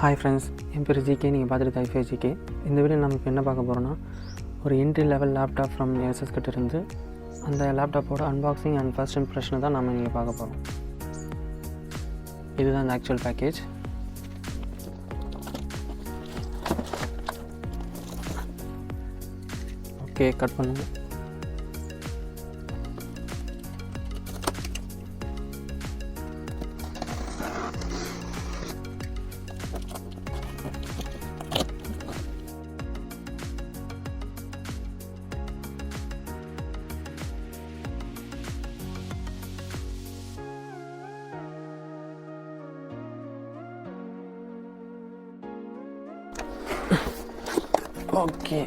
Hi friends, என் பேர் GK. நீங்கள் பார்த்துட்டு i5GK. இந்த வீடியோ நம்ம இப்போ என்ன பார்க்க போகிறோன்னா, ஒரு entry level laptop from ASUS கிட்ட இருந்து அந்த லேப்டாப்போட அன்பாக்சிங் அண்ட் ஃபர்ஸ்ட் இம்ப்ரெஷனை தான் நம்ம இங்கே பார்க்க போகிறோம். இதுதான் அந்த ஆக்சுவல் பேக்கேஜ். ஓகே, கட் பண்ணுங்க. ஓகே,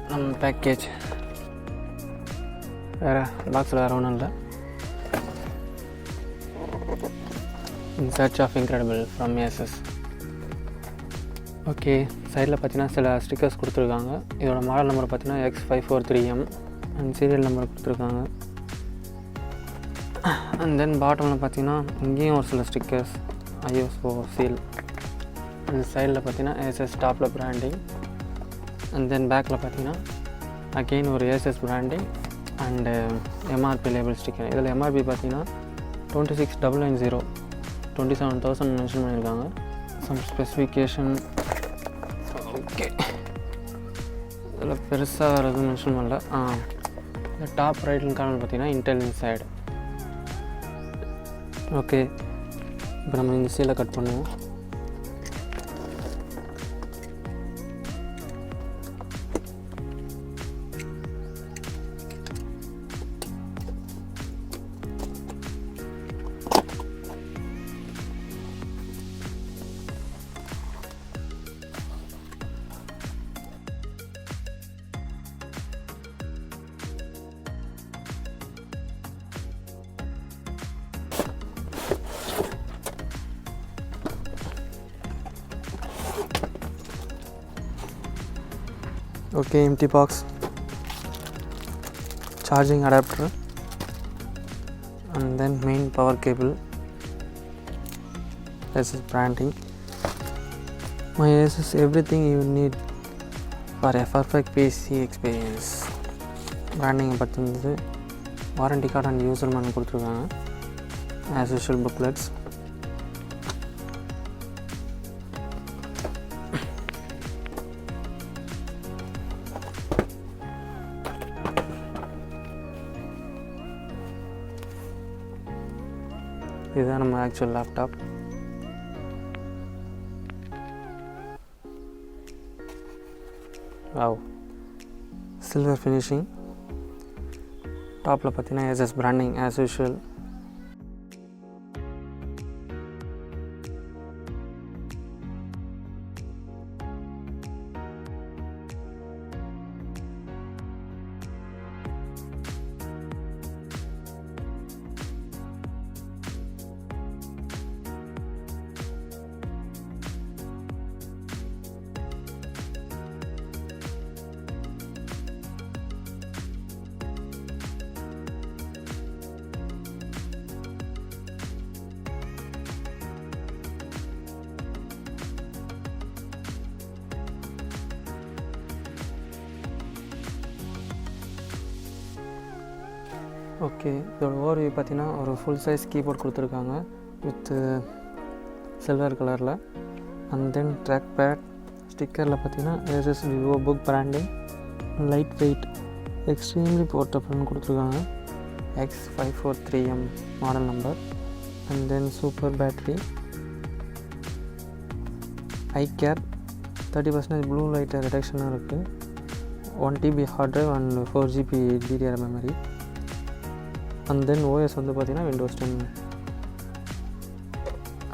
நம்ம பேக்கேஜ் வேறு பாக்ஸில் வேறு ஒன்றும் இல்லை. In search of incredible from ASUS. Okay, சைடில் பார்த்தீங்கன்னா சில ஸ்டிக்கர்ஸ் கொடுத்துருக்காங்க. இதோட மாடல் நம்பர் பார்த்தீங்கன்னா X543MA அண்ட் சீரியல் நம்பர் கொடுத்துருக்காங்க. அண்ட் தென் பாட்டமில் பார்த்தீங்கன்னா இங்கேயும் ஒரு சில ஸ்டிக்கர்ஸ், ISO சீல். அந்த சைடில் பார்த்தீங்கன்னா ASUS டாப்பில் பிராண்டிங். அண்ட் தென் பேக்கில் பார்த்தீங்கன்னா அகெயின் ஒரு ASUS branding and MRP label sticker. இதில் MRP பார்த்தீங்கன்னா 26,990 27,000 மென்ஷன் பண்ணியிருக்காங்க. சம் ஸ்பெசிஃபிகேஷன் ஓகே, இதில் பெருசாக வேறு எதுவும் மென்ஷன் பண்ணல. இந்த டாப் ரைட்டில் காரணம் பார்த்தீங்கன்னா இன்டெல் இன்சைடு. ஓகே, இப்போ நம்ம இந்த சீலை கட் பண்ணுவோம். Okay, empty box, charging adapter, and then main power cable. This is branding. My ASUS, everything you need for a perfect PC experience. Branding பற்றினது, warranty card and user manual கொடுத்துருக்காங்க. as usual booklets. இதுதான் நம்ம ஆக்சுவல் லேப்டாப். Wow, silver finishing. டாப்பில் பார்த்தீங்கன்னா ASUS branding as usual. Okay, இதோட overview பார்த்தீங்கன்னா ஒரு ஃபுல் சைஸ் கீபோர்ட் கொடுத்துருக்காங்க வித் சில்வர் கலரில். And then track pad. ஸ்டிக்கரில் பார்த்தீங்கன்னா ASUS Vivobook branding, light weight, extremely போர்ட்டபிள்னு கொடுத்துருக்காங்க. X543MA model number. And then super battery, eye care, 30% blue light ரிடக்ஷனும் இருக்குது. 1 TB heart drive and 4 GB DDR memory. And then OS வந்து பார்த்தீங்கன்னா Windows 10.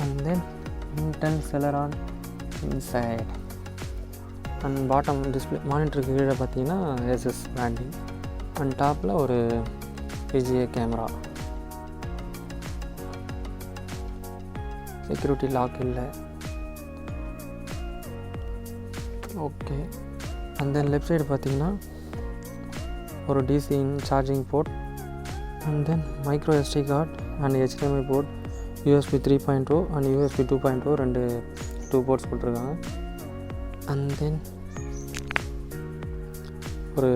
And then Intel Celeron inside. And bottom display மானிட்டருக்கு கீழே பார்த்தீங்கன்னா ASUS branding. And டாப்பில் ஒரு VGA camera. Security lock இல்லை. Okay, and then left side பார்த்தீங்கன்னா ஒரு DC charging port, and then micro SD card and HDMI port, USB 3.0 and USB 2.0 ரெண்டு 2 ports கொடுத்துருக்காங்க. அண்ட் தென் ஒரு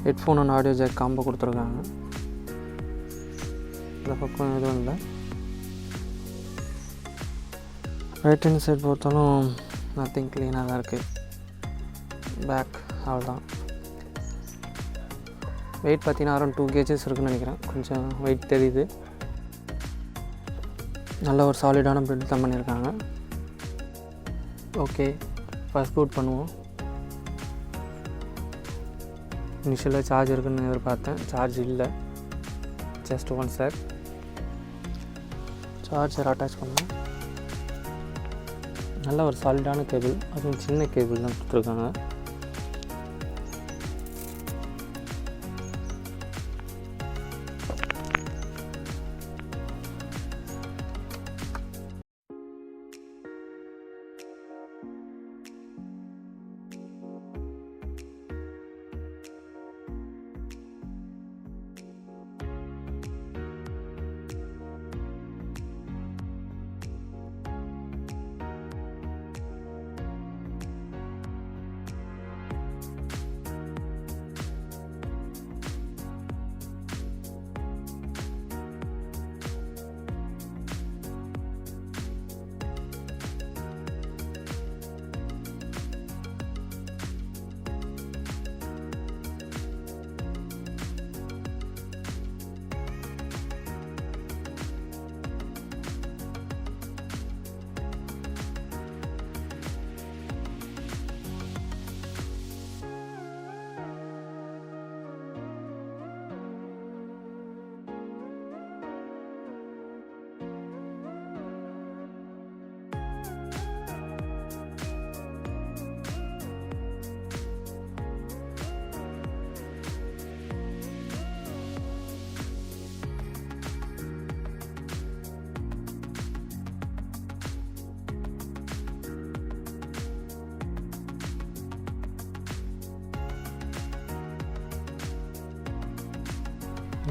headphone and audio jack combo கொடுத்துருக்காங்க. இந்த பக்கம் எதுவும் இல்லை. ரைட் ஹேண்ட் சைட் பொறுத்தாலும் நத்திங், க்ளீனாக தான் இருக்குது. பேக் அவ்வளோதான். வெயிட் பார்த்தீங்கன்னா அரௌண்ட் 2 kg இருக்குதுன்னு நினைக்கிறேன். கொஞ்சம் வெயிட் தெரியுது. நல்ல ஒரு சாலிடான பில்ட் தான் பண்ணியிருக்காங்க. ஓகே, ஃபஸ்ட் பூட் பண்ணுவோம். இனிஷியலாக சார்ஜ் இருக்குதுன்னு எதிர்பார்த்தேன், சார்ஜ் இல்லை. Just 1 sec. சார்ஜர் அட்டாச் பண்ணோம். நல்ல ஒரு சாலிடான கேபிள், அதுவும் சின்ன கேபிள் தான் கொடுத்துருக்காங்க.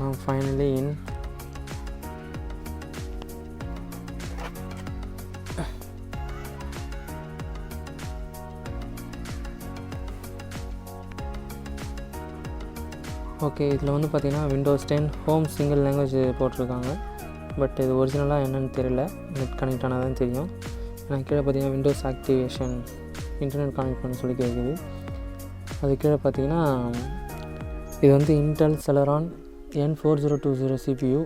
Now finally in. ஓகே, இதில் வந்து பார்த்திங்கன்னா விண்டோஸ் 10 ஹோம் சிங்கிள் லாங்குவேஜ் போட்டிருக்காங்க. பட் இது ஒரிஜினலாக என்னென்னு தெரியல, நெட் கனெக்ட் ஆனால் தான் தெரியும். எனக்கு கீழே பார்த்திங்கன்னா விண்டோஸ் ஆக்டிவேஷன் இன்டர்நெட் கனெக்ட் பண்ணி சொல்லி கேட்குது. அது கீழே பார்த்திங்கன்னா இது வந்து Intel செலரான் N4020 CPU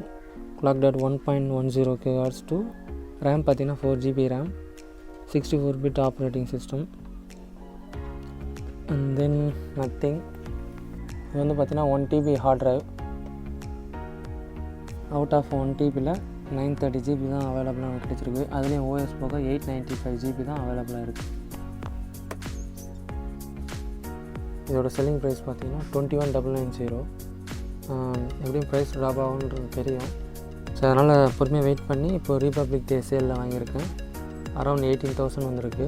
clocked at 1.10 GHz to RAM பார்த்திங்கன்னா 4GB RAM, 64-bit operating system. And then nothing. இது வந்து பார்த்திங்கன்னா 1TB hard drive. Out of 1TBயில் 930GB தான் அவைலபிளாக கிடச்சிருக்கு. அதுலேயும் ஓஎஸ் போக 895GB தான் அவைலபிளாக இருக்குது. இதோட செல்லிங் ப்ரைஸ் பார்த்திங்கன்னா 21,990. எப்படியும் ப்ரைஸ் ட்ராப் ஆகுன்றது தெரியும். ஸோ அதனால் பொறுமையாக வெயிட் பண்ணி இப்போ ரிபப்ளிக் டே சேலில் வாங்கியிருக்கேன். அரௌண்ட் 18,000 வந்திருக்கு.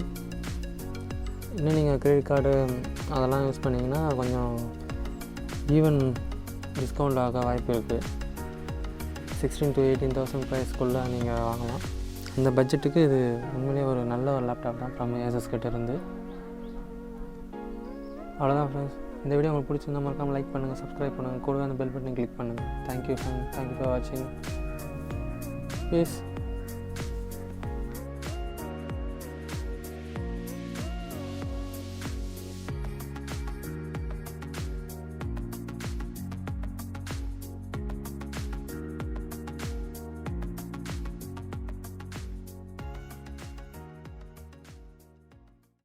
இன்னும் நீங்கள் கிரெடிட் கார்டு அதெல்லாம் யூஸ் பண்ணிங்கன்னா கொஞ்சம் ஈவன் டிஸ்கவுண்ட் ஆக வாய்ப்பு இருக்குது. 16,000 to 18,000 ப்ரைஸ்க்குள்ளே நீங்கள் வாங்கலாம். இந்த பட்ஜெட்டுக்கு இது உண்மையிலேயே ஒரு நல்ல ஒரு லேப்டாப் தான் ஃப்ரம் ASUS கிட்ட இருந்து. அவ்வளோதான் ஃப்ரெண்ட்ஸ். இந்த வீடியோ உங்களுக்கு பிடிச்சிருந்தா மறக்காமல் லைக் பண்ணுங்கள், சப்ஸ்கிரைப் பண்ணுங்கள், கூடவே அந்த பெல் பட்டனை கிளிக் பண்ணுங்கள். தேங்க்யூ ஃபார் வாட்சிங். பீஸ்.